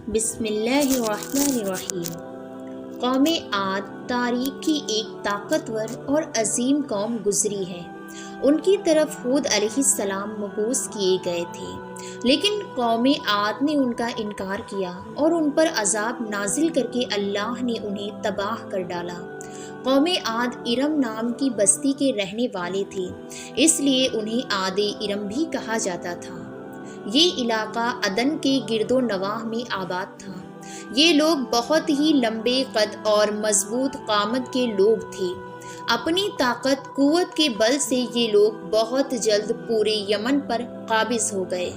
بسم اللہ الرحمن الرحیم۔ قوم عاد تاریخ کی ایک طاقتور اور عظیم قوم گزری ہے۔ ان کی طرف ہود علیہ السلام مبعوث کیے گئے تھے، لیکن قوم عاد نے ان کا انکار کیا اور ان پر عذاب نازل کر کے اللہ نے انہیں تباہ کر ڈالا۔ قوم عاد ارم نام کی بستی کے رہنے والے تھے، اس لیے انہیں عاد ارم بھی کہا جاتا تھا۔ یہ علاقہ عدن کے گرد و نواح میں آباد تھا۔ یہ لوگ بہت ہی لمبے قد اور مضبوط قامت کے لوگ تھے۔ اپنی طاقت قوت کے بل سے یہ لوگ بہت جلد پورے یمن پر قابض ہو گئے۔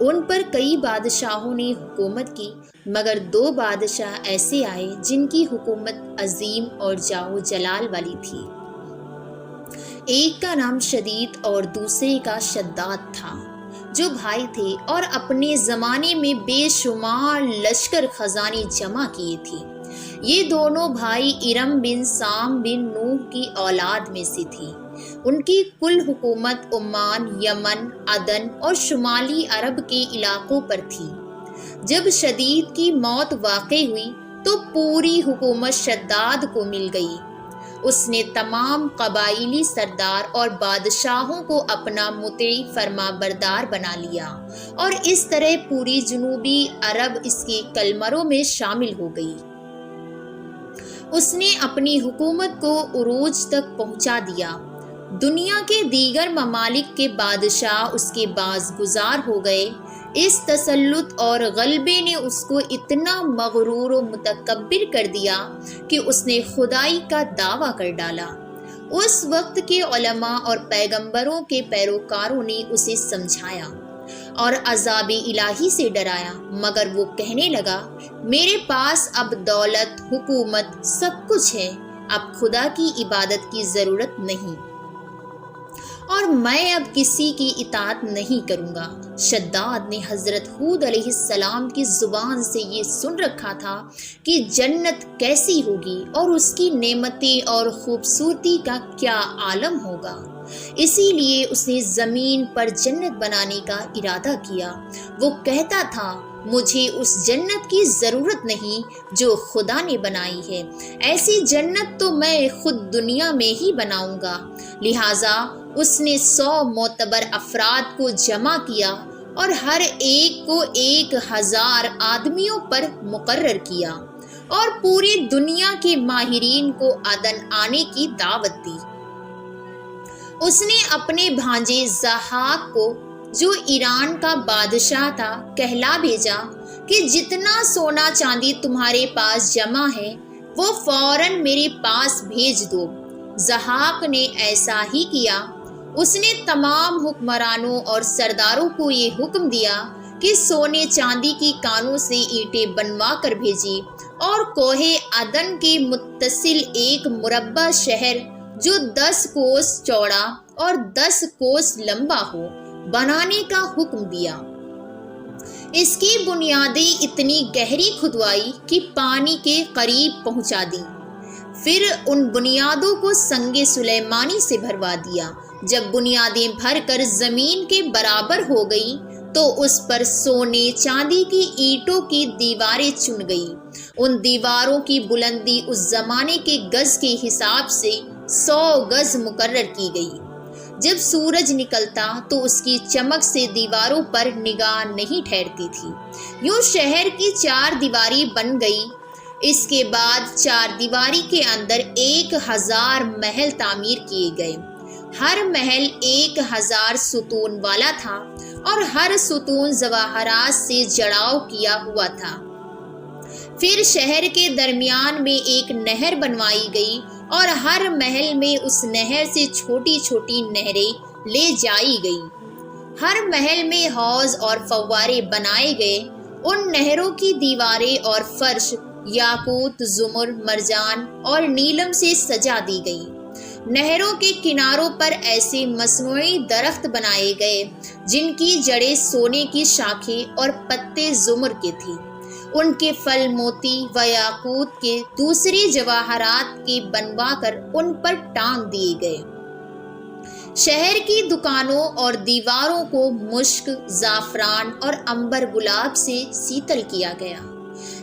ان پر کئی بادشاہوں نے حکومت کی، مگر 2 بادشاہ ایسے آئے جن کی حکومت عظیم اور جاہ و جلال والی تھی۔ ایک کا نام شدید اور دوسرے کا شداد تھا، جو بھائی تھے اور اپنے زمانے میں بے شمار لشکر خزانے جمع کیے تھے۔ یہ دونوں بھائی ارم بن سام بن نوح کی اولاد میں سے تھے۔ ان کی کل حکومت عمان، یمن، عدن اور شمالی عرب کے علاقوں پر تھی۔ جب شدید کی موت واقع ہوئی تو پوری حکومت شداد کو مل گئی۔ اس نے تمام قبائلی سردار اور بادشاہوں کو اپنا مطیع فرما بردار بنا لیا، اور اس طرح پوری جنوبی عرب اس کے کلمروں میں شامل ہو گئی۔ اس نے اپنی حکومت کو عروج تک پہنچا دیا۔ دنیا کے دیگر ممالک کے بادشاہ اس کے باز گزار ہو گئے۔ اس تسلط اور غلبے نے اس کو اتنا مغرور و متکبر کر دیا کہ اس نے خدائی کا دعویٰ کر ڈالا۔ اس وقت کے علماء اور پیغمبروں کے پیروکاروں نے اسے سمجھایا اور عذاب الہی سے ڈرایا، مگر وہ کہنے لگا، میرے پاس اب دولت، حکومت، سب کچھ ہے، اب خدا کی عبادت کی ضرورت نہیں، اور میں اب کسی کی اطاعت نہیں کروں گا۔ شداد نے حضرت ہود علیہ السلام کی زبان سے یہ سن رکھا تھا کہ جنت کیسی ہوگی اور اس کی نعمتیں اور خوبصورتی کا کیا عالم ہوگا، اسی لیے اس نے زمین پر جنت بنانے کا ارادہ کیا۔ وہ کہتا تھا، مجھے اس جنت کی ضرورت نہیں جو خدا نے بنائی ہے، ایسی جنت تو میں خود دنیا میں ہی بناؤں گا۔ لہٰذا اس نے 100 معتبر افراد کو جمع کیا اور ہر ایک کو 1000 آدمیوں پر مقرر کیا، اور پوری دنیا کے ماہرین کو عدن آنے کی دعوت دی۔ اس نے اپنے بھانجے ضحاک کو، جو ایران کا بادشاہ تھا، کہلا بھیجا کہ جتنا سونا چاندی تمہارے پاس جمع ہے وہ فوراً میرے پاس بھیج دو۔ ضحاک نے ایسا ہی کیا۔ اس نے تمام حکمرانوں اور سرداروں کو یہ حکم دیا کہ سونے چاندی کی کانوں سے اینٹیں بنوا کر بھیجی، اور کوہ عدن کے متصل ایک مربع شہر جو 10 کوس چوڑا اور 10 کوس لمبا ہو، بنانے کا حکم دیا۔ اس کی بنیادیں اتنی گہری کھدوائی کہ پانی کے قریب پہنچا دی۔ پھر ان بنیادوں کو سنگ سلیمانی سے بھروا دیا۔ جب بنیادیں بھر کر زمین کے برابر ہو گئیں تو اس پر سونے چاندی کی اینٹوں کی دیواریں چن گئی۔ ان دیواروں کی بلندی اس زمانے کے گز کے حساب سے 100 گز مقرر کی گئی۔ جب سورج نکلتا تو اس کی چمک سے دیواروں پر نگاہ نہیں ٹھہرتی تھی۔ یوں شہر کی 4 دیواری بن گئی۔ اس کے بعد 4 دیواری کے اندر 1000 محل تعمیر کیے گئے۔ ہر محل 1000 ستون والا تھا، اور ہر ستون جواہرات سے جڑاؤ کیا ہوا تھا۔ پھر شہر کے درمیان میں ایک نہر بنوائی گئی، اور ہر محل میں اس نہر سے چھوٹی چھوٹی نہریں لے جائی گئی۔ ہر محل میں حوض اور فوارے بنائے گئے۔ ان نہروں کی دیواریں اور فرش یاقوت، زمر، مرجان اور نیلم سے سجا دی گئی۔ نہروں کے کناروں پر ایسے مصنوعی درخت بنائے گئے جن کی جڑیں سونے کی شاخیں اور پتے زمر کے تھے۔ ان کے پھل موتی و یاقوت کے دوسری جواہرات کے بنوا کر ان پر ٹانگ دیے گئے۔ شہر کی دکانوں اور دیواروں کو مشک، زعفران اور عنبر گلاب سے سیتل کیا گیا۔